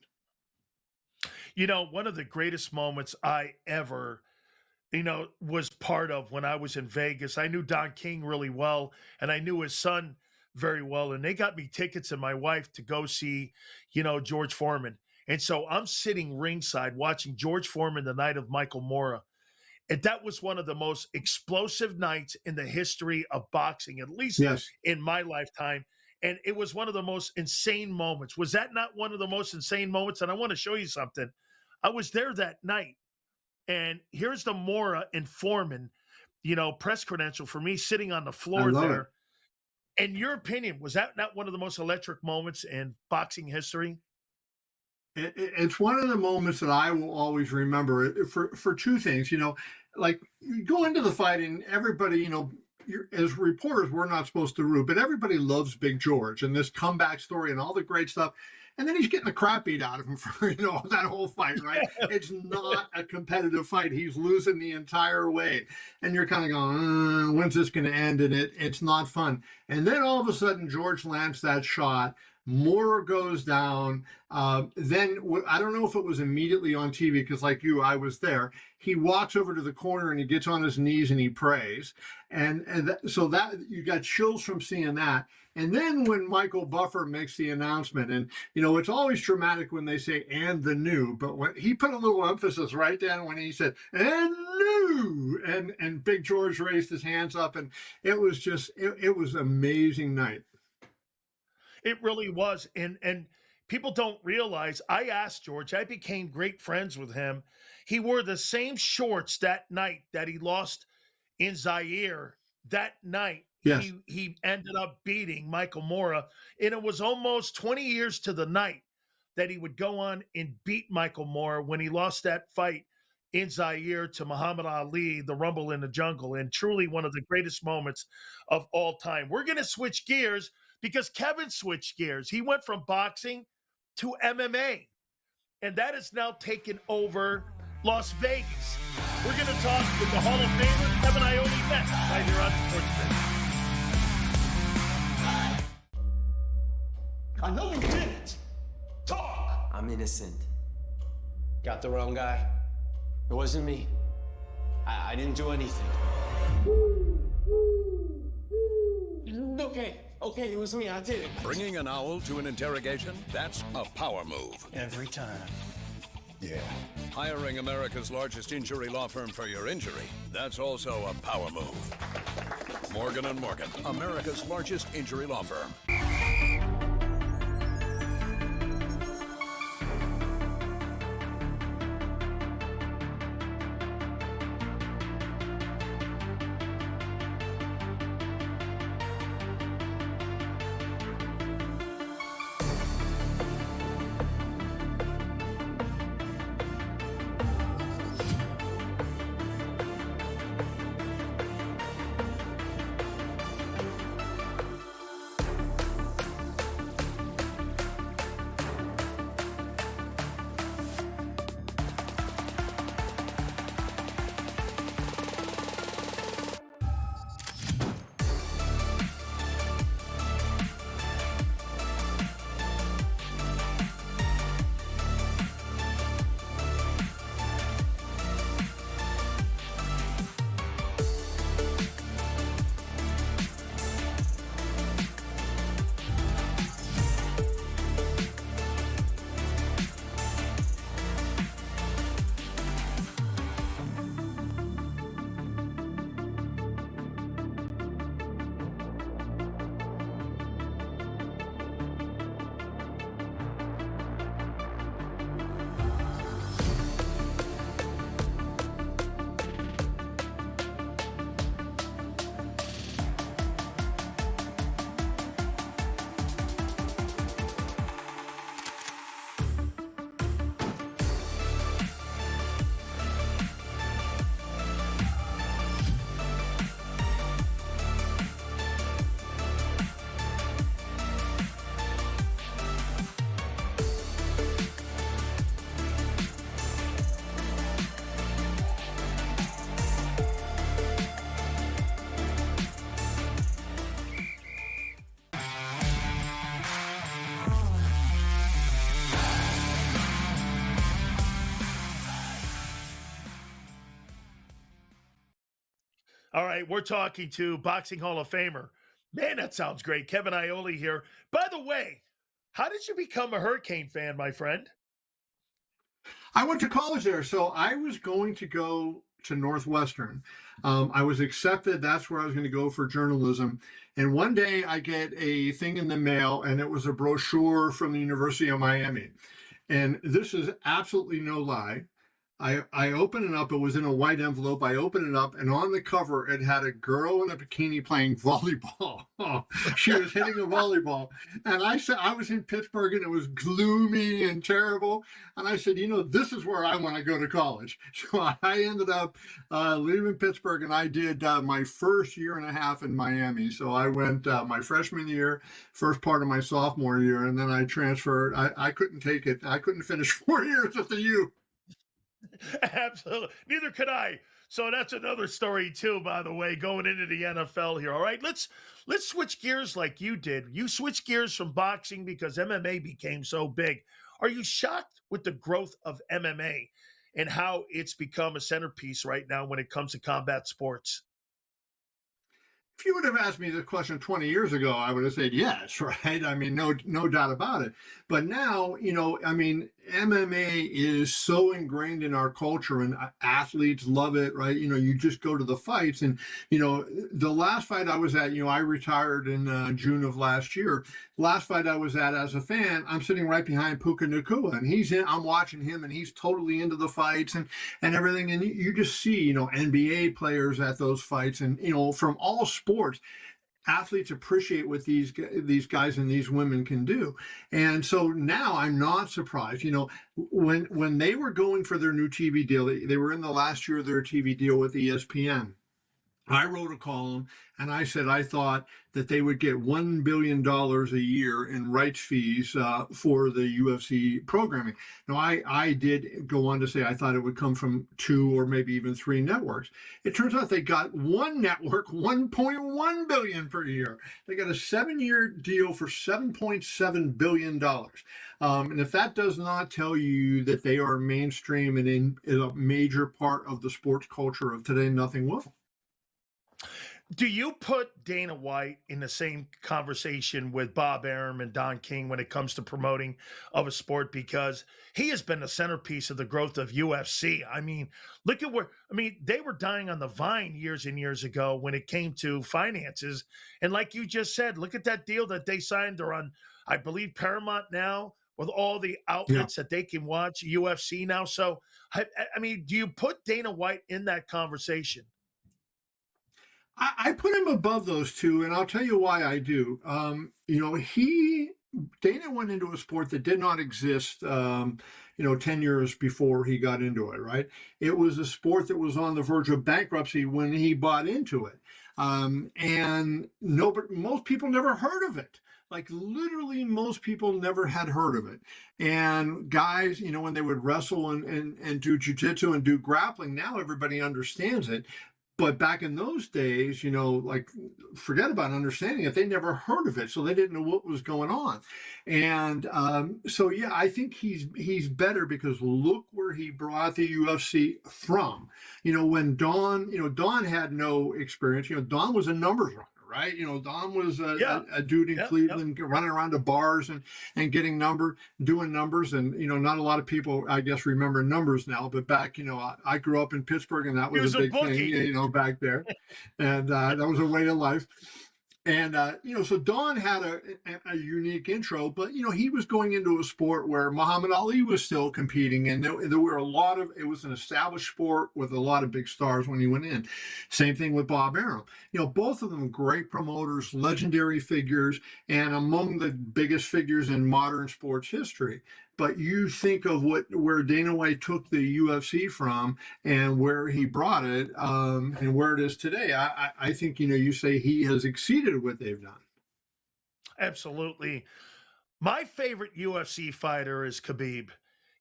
One of the greatest moments I ever was part of when I was in Vegas. I knew Don King really well, and I knew his son very well. And they got me tickets and my wife to go see, George Foreman. And so I'm sitting ringside watching George Foreman the night of Michael Mora. And that was one of the most explosive nights in the history of boxing, at least in my lifetime. And it was one of the most insane moments. Was that not one of the most insane moments? And I want to show you something. I was there that night. And here's the Mora and Foreman, press credential for me sitting on the floor there. In your opinion, was that not one of the most electric moments in boxing history? It's one of the moments that I will always remember for two things. Like, you go into the fight and everybody, as reporters, we're not supposed to root, but everybody loves Big George and this comeback story and all the great stuff. And then he's getting the crap beat out of him for, that whole fight, right? It's not a competitive fight. He's losing the entire way. And you're kind of going, when's this going to end? And it's not fun. And then all of a sudden, George lands that shot. Mora goes down. Then I don't know if it was immediately on TV, because like you, I was there. He walks over to the corner and he gets on his knees and he prays. So that you got chills from seeing that. And then when Michael Buffer makes the announcement, and, it's always dramatic when they say, and the new, but when he put a little emphasis right down when he said, and new, and Big George raised his hands up, and it was just, it was an amazing night. It really was. And people don't realize, I asked George, I became great friends with him. He wore the same shorts that night that he lost in Zaire. That night, he ended up beating Michael Mora. And it was almost 20 years to the night that he would go on and beat Michael Mora when he lost that fight in Zaire to Muhammad Ali, the Rumble in the Jungle. And truly one of the greatest moments of all time. We're going to switch gears, because Kevin switched gears. He went from boxing to MMA, and that has now taken over Las Vegas. We're going to talk with the Hall of Famer, Kevin Iole, next, right here on SportsGrid. I know you didn't. Talk! I'm innocent. Got the wrong guy. It wasn't me. I didn't do anything. Okay, it was me. I did it. Bringing an owl to an interrogation? That's a power move. Every time. Yeah. Hiring America's largest injury law firm for your injury? That's also a power move. Morgan & Morgan, America's largest injury law firm. All right, we're talking to Boxing Hall of Famer. Man, that sounds great. Kevin Iole here. By the way, how did you become a Hurricane fan, my friend? I went to college there, so I was going to go to Northwestern. I was accepted. That's where I was going to go for journalism. And one day I get a thing in the mail, and it was a brochure from the University of Miami. And this is absolutely no lie. I opened it up. It was in a white envelope. I opened it up, and on the cover, it had a girl in a bikini playing volleyball. She was hitting a volleyball. And I said, I was in Pittsburgh, and it was gloomy and terrible. And I said, this is where I want to go to college. So I ended up leaving Pittsburgh, and I did my first year and a half in Miami. So I went my freshman year, first part of my sophomore year, and then I transferred. I couldn't take it. I couldn't finish 4 years at the U. Absolutely. Neither could I. So that's another story too, by the way, going into the NFL here. All right, let's switch gears like you did. You switched gears from boxing because MMA became so big. Are you shocked with the growth of MMA and how it's become a centerpiece right now when it comes to combat sports? If you would have asked me this question 20 years ago, I would have said yes, right? I mean, no doubt about it. But now, MMA is so ingrained in our culture, and athletes love it, right? You just go to the fights, and the last fight I was at, I retired in June of last year. Last fight I was at as a fan, I'm sitting right behind Puka Nacua, and I'm watching him, and he's totally into the fights and everything. And you just see, NBA players at those fights, and from all sports. Athletes appreciate what these guys and these women can do. And so now I'm not surprised. When they were going for their new TV deal, they were in the last year of their TV deal with ESPN. I wrote a column, and I said I thought that they would get $1 billion a year in rights fees for the UFC programming. Now, I did go on to say I thought it would come from 2 or maybe even 3 networks. It turns out they got one network, $1.1 billion per year. They got a 7-year deal for $7.7 billion. And if that does not tell you that they are mainstream and in a major part of the sports culture of today, nothing will. Do you put Dana White in the same conversation with Bob Arum and Don King when it comes to promoting of a sport? Because he has been the centerpiece of the growth of UFC. I mean, look at they were dying on the vine years and years ago when it came to finances. And like you just said, look at that deal that they signed. They're on, I believe, Paramount now with all the outlets that they can watch UFC now. So, I mean, do you put Dana White in that conversation? I put him above those two, and I'll tell you why I do. Dana went into a sport that did not exist, 10 years before he got into it, right? It was a sport that was on the verge of bankruptcy when he bought into it. And most people never heard of it. Like literally most people never had heard of it. And guys, when they would wrestle and do jiu-jitsu and do grappling, now everybody understands it. But back in those days, forget about understanding it. They never heard of it, so they didn't know what was going on. And I think he's better because look where he brought the UFC from. When Don had no experience. Don was a numbers runner. Right. Don was a dude in Cleveland running around to bars and getting doing numbers. And, not a lot of people, I guess, remember numbers now. But back, I grew up in Pittsburgh and that was a big thing, back there. And that was a way of life. And, so Don had a unique intro, but, he was going into a sport where Muhammad Ali was still competing. And there were it was an established sport with a lot of big stars when he went in. Same thing with Bob Arum. Both of them great promoters, legendary figures, and among the biggest figures in modern sports history. But you think of where Dana White took the UFC from and where he brought it and where it is today. I think, you say he has exceeded what they've done. Absolutely. My favorite UFC fighter is Khabib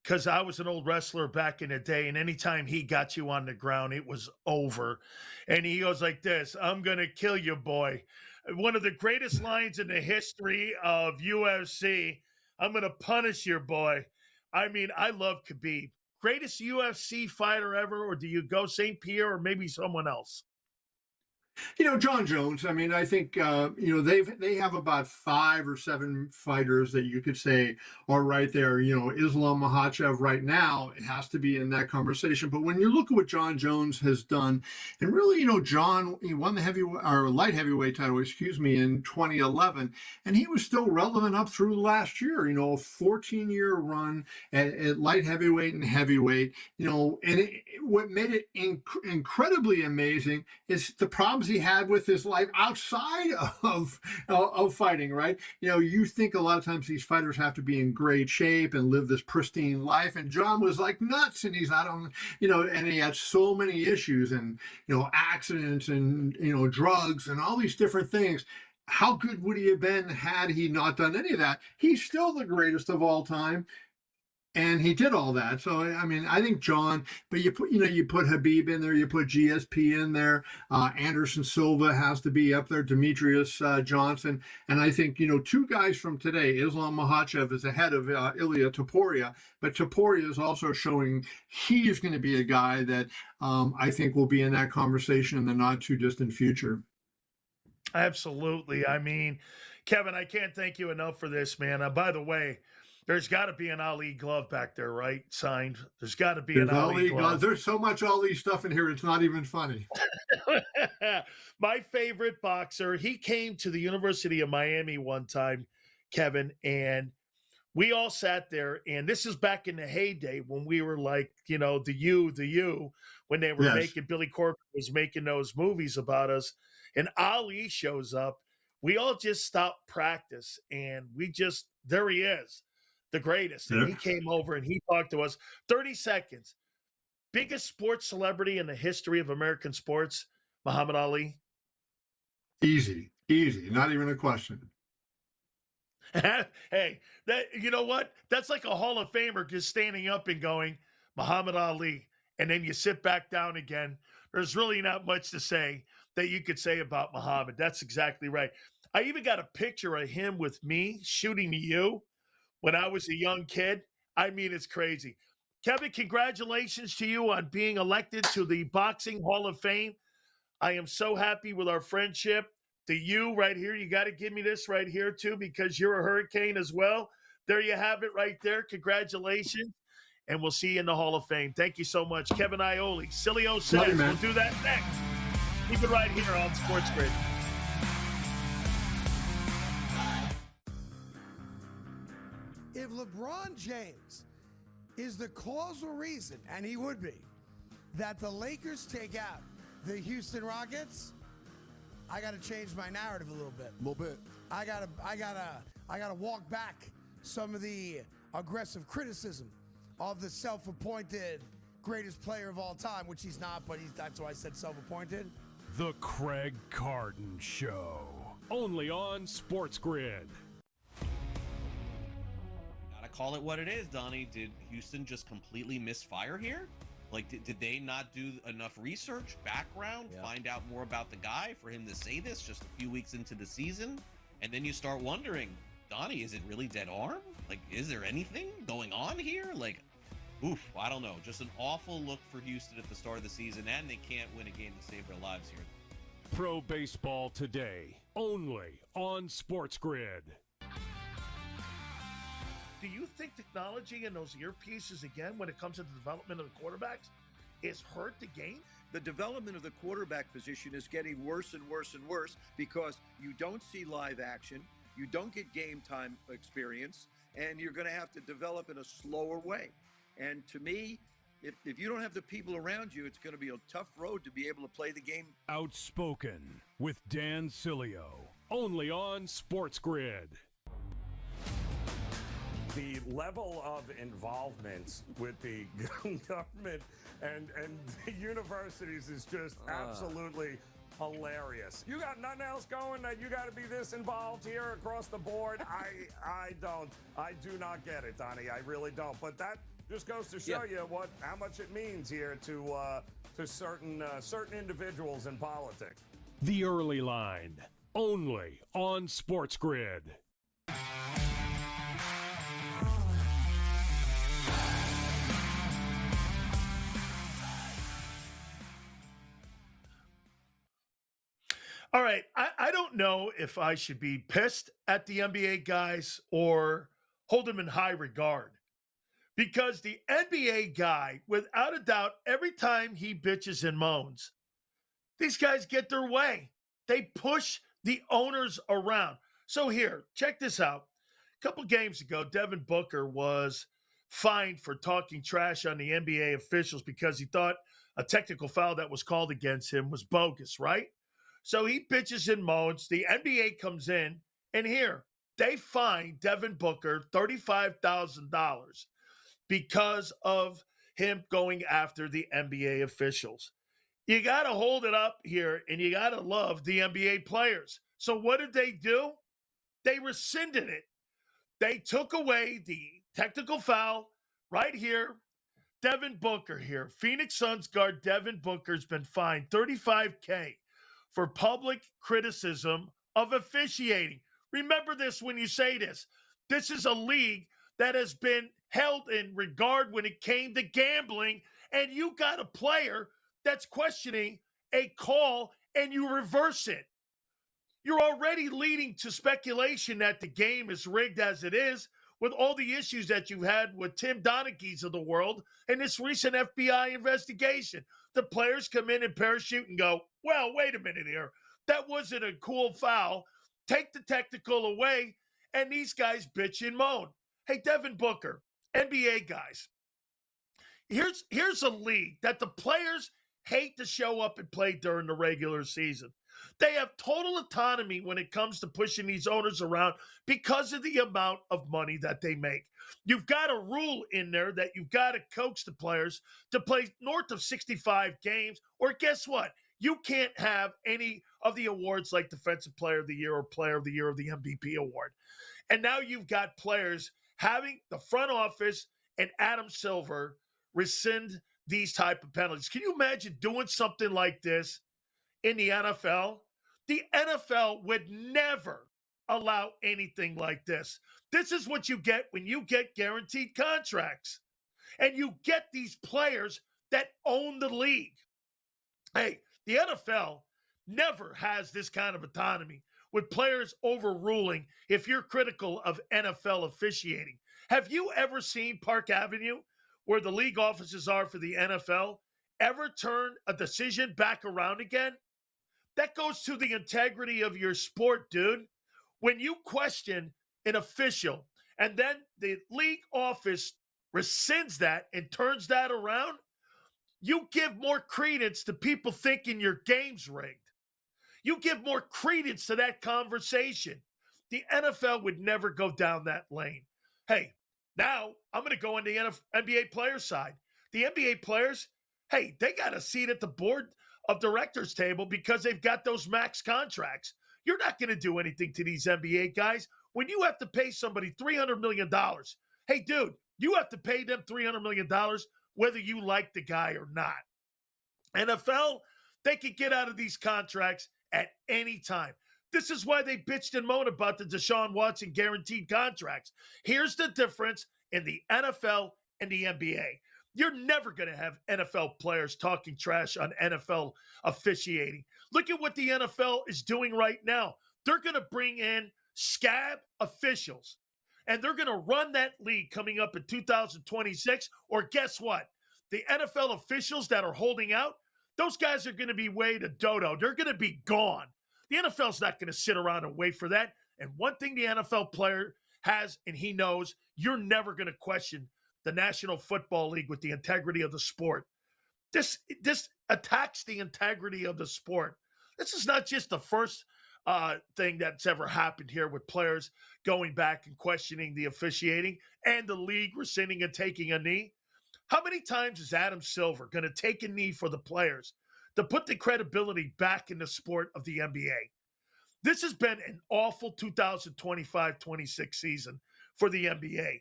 because I was an old wrestler back in the day. And anytime he got you on the ground, it was over. And he goes like this, "I'm going to kill you, boy." One of the greatest lines in the history of UFC. "I'm going to punish your boy." I mean, I love Khabib. Greatest UFC fighter ever, or do you go St. Pierre or maybe someone else? John Jones. I mean, I think they have about 5 or 7 fighters that you could say are right there. Islam Makhachev right now, it has to be in that conversation. But when you look at what John Jones has done, and really, John, he won the light heavyweight title, in 2011, and he was still relevant up through last year. A 14-year run at light heavyweight and heavyweight. What made it incredibly amazing is the problems he had with his life outside of fighting, right? You think a lot of times these fighters have to be in great shape and live this pristine life, and John was like nuts, and he's out on, and he had so many issues and accidents and drugs and all these different things. How good would he have been had he not done any of that? He's still the greatest of all time. And he did all that. So, I mean, I think John, but you put Khabib in there, you put GSP in there. Anderson Silva has to be up there, Demetrius Johnson. And I think, 2 guys from today, Islam Makhachev is ahead of Ilia Topuria, but Topuria is also showing he is going to be a guy that I think will be in that conversation in the not too distant future. Absolutely. I mean, Kevin, I can't thank you enough for this, man. By the way, there's got to be an Ali glove back there, right? Signed. There's got to be an Ali glove. There's so much Ali stuff in here, it's not even funny. My favorite boxer, he came to the University of Miami one time, Kevin, and we all sat there, and this is back in the heyday when we were like, the U, when they were making, Billy Corgan was making those movies about us, and Ali shows up. We all just stopped practice, and there he is. The greatest. And he came over and he talked to us 30 seconds. Biggest sports celebrity in the history of American sports, Muhammad Ali. Easy. Not even a question. Hey, you know what? That's like a Hall of Famer just standing up and going, Muhammad Ali. And then you sit back down again. There's really not much to say that you could say about Muhammad. That's exactly right. I even got a picture of him with me shooting to you when I was a young kid. I mean, it's crazy. Kevin, congratulations to you on being elected to the Boxing Hall of Fame. I am so happy with our friendship. To you right here, you got to give me this right here too, because you're a Hurricane as well. There you have it right there. Congratulations. And we'll see you in the Hall of Fame. Thank you so much. Kevin Iole, Sileo says. We'll do that next. Keep it right here on Sports Grid. If LeBron James is the causal reason, and he would be, that the Lakers take out the Houston Rockets, I got to change my narrative a little bit. A little bit. I gotta walk back some of the aggressive criticism of the self-appointed greatest player of all time, which he's not, but that's why I said self-appointed. The Craig Carton Show, only on Sports Grid. Gotta call it what it is, Donnie. Did Houston just completely misfire here? Like, did they not do enough research, background, find out more about the guy for him to say this just a few weeks into the season? And then you start wondering, Donnie, is it really dead arm? Like, is there anything going on here? Like, oof, I don't know. Just an awful look for Houston at the start of the season, and they can't win a game to save their lives here. Pro Baseball Today, only on Sports Grid. Do you think technology and those earpieces, again, when it comes to the development of the quarterbacks, is hurt the game? The development of the quarterback position is getting worse and worse and worse because you don't see live action, you don't get game time experience, and you're going to have to develop in a slower way. And to me, if you don't have the people around you, it's going to be a tough road to be able to play the game. Outspoken with Dan Sileo, only on Sports Grid. The level of involvement with the government and universities is just absolutely hilarious. You got nothing else going that you got to be this involved here across the board? I do not get it, Donnie. I really don't. But that just goes to show you how much it means here to certain individuals in politics. The Early Line, only on Sports Grid. All right, I don't know if I should be pissed at the NBA guys or hold them in high regard, because the NBA guy, without a doubt, every time he bitches and moans, these guys get their way. They push the owners around. So here, check this out. A couple games ago, Devin Booker was fined for talking trash on the NBA officials because he thought a technical foul that was called against him was bogus, right? So he bitches and moans. The NBA comes in, and here, they fine Devin Booker $35,000 because of him going after the NBA officials. You got to hold it up here, and you got to love the NBA players. So what did they do? They rescinded it. They took away the technical foul right here. Devin Booker here. Phoenix Suns guard Devin Booker's been fined $35K. for public criticism of officiating. Remember this when you say this. This is a league that has been held in regard when it came to gambling, and you got a player that's questioning a call and you reverse it. You're already leading to speculation that the game is rigged as it is, with all the issues that you've had with Tim Donaghy's of the world and this recent FBI investigation. The players come in and parachute and go, well, wait a minute here. That wasn't a cool foul. Take the technical away, and these guys bitch and moan. Hey, Devin Booker, NBA guys, here's a league that the players hate to show up and play during the regular season. They have total autonomy when it comes to pushing these owners around because of the amount of money that they make. You've got a rule in there that you've got to coax the players to play north of 65 games, or guess what? You can't have any of the awards like Defensive Player of the Year or Player of the Year or the MVP award. And now you've got players having the front office and Adam Silver rescind these type of penalties. Can you imagine doing something like this in the NFL? The NFL would never allow anything like this. This is what you get when you get guaranteed contracts. And you get these players that own the league. Hey, the NFL never has this kind of autonomy with players overruling if you're critical of NFL officiating. Have you ever seen Park Avenue, where the league offices are for the NFL, ever turn a decision back around again? That goes to the integrity of your sport, dude. When you question an official and then the league office rescinds that and turns that around, you give more credence to people thinking your game's rigged. You give more credence to that conversation. The NFL would never go down that lane. Hey, now I'm going to go on the NBA players side. The NBA players, hey, they got a seat at the board of directors table because they've got those max contracts. You're not going to do anything to these NBA guys when you have to pay somebody $300 million. Hey, dude, you have to pay them $300 million whether you like the guy or not. NFL, they can get out of these contracts at any time. This is why they bitched and moaned about the Deshaun Watson guaranteed contracts. Here's the difference in the NFL and the NBA. You're never going to have NFL players talking trash on NFL officiating. Look at what the NFL is doing right now. They're going to bring in scab officials, and they're going to run that league coming up in 2026. Or guess what? The NFL officials that are holding out, those guys are going to be way to dodo. They're going to be gone. The NFL's not going to sit around and wait for that. And one thing the NFL player has, and he knows, you're never going to question the National Football League with the integrity of the sport. This attacks the integrity of the sport. This is not just the first thing that's ever happened here with players going back and questioning the officiating and the league rescinding and taking a knee. How many times is Adam Silver going to take a knee for the players to put the credibility back in the sport of the NBA? This has been an awful 2025-26 season for the NBA.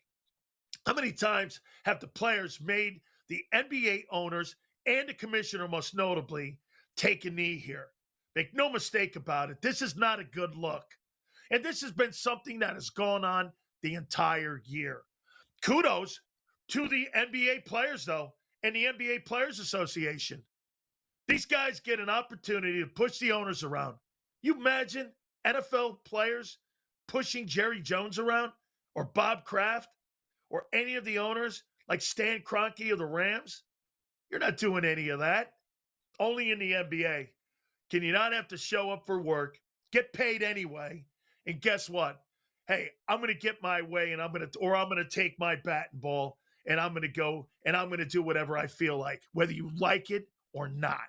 How many times have the players made the NBA owners and the commissioner, most notably, take a knee here? Make no mistake about it. This is not a good look. And this has been something that has gone on the entire year. Kudos to the NBA players, though, and the NBA Players Association. These guys get an opportunity to push the owners around. You imagine NFL players pushing Jerry Jones around, or Bob Kraft, or any of the owners like Stan Kroenke of the Rams? You're not doing any of that. Only in the NBA can you not have to show up for work, get paid anyway, and guess what? Hey, I'm going to get my way, and I'm going to take my bat and ball, and I'm going to go, and I'm going to do whatever I feel like, whether you like it or not.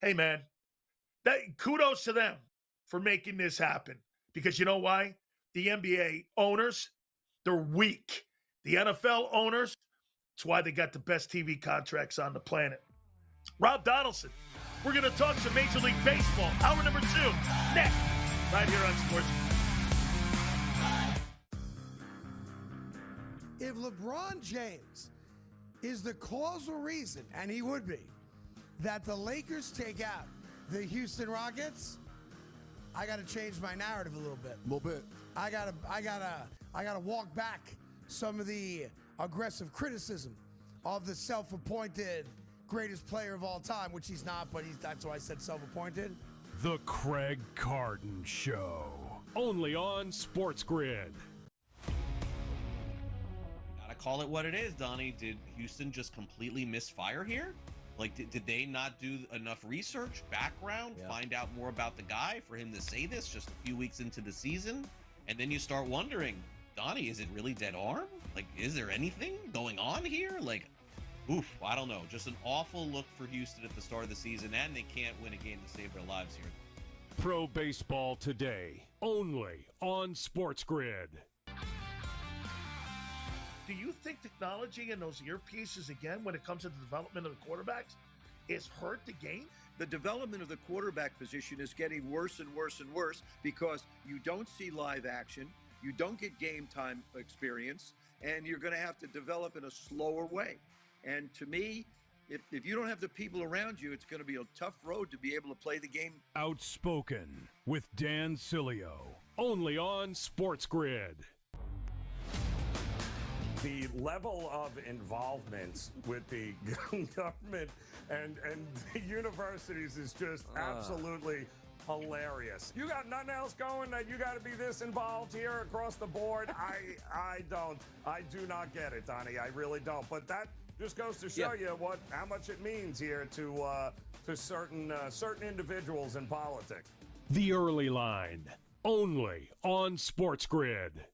Hey, man, kudos to them for making this happen, because you know why? The NBA owners, they're weak. The NFL owners, that's why they got the best TV contracts on the planet. Rob Donaldson, we're going to talk some Major League Baseball. Hour number 2, next, right here on Sports. If LeBron James is the causal reason, and he would be, that the Lakers take out the Houston Rockets, I got to change my narrative a little bit. A little bit. I gotta walk back some of the aggressive criticism of the self-appointed greatest player of all time, which he's not, but that's why I said self-appointed. The Craig Carton Show, only on Sports Grid. Gotta call it what it is, Donnie. Did Houston just completely misfire here? Like, did they not do enough research, background, find out more about the guy for him to say this just a few weeks into the season? And then you start wondering, Donnie, is it really dead arm? Like, is there anything going on here? Like, oof, I don't know. Just an awful look for Houston at the start of the season, and they can't win a game to save their lives here. Pro Baseball Today, only on Sports Grid. Do you think technology and those earpieces, again, when it comes to the development of the quarterbacks, is hurt the game? The development of the quarterback position is getting worse and worse and worse because you don't see live action, you don't get game time experience, and you're going to have to develop in a slower way. And to me, if you don't have the people around you, it's going to be a tough road to be able to play the game. Outspoken with Dan Sileo, only on Sports Grid. The level of involvement with the government and universities is just absolutely hilarious. You got nothing else going that you got to be this involved here across the board? I do not get it, Donnie. I really don't. But that just goes to show you how much it means here to certain individuals in politics. The Early Line, only on Sports Grid.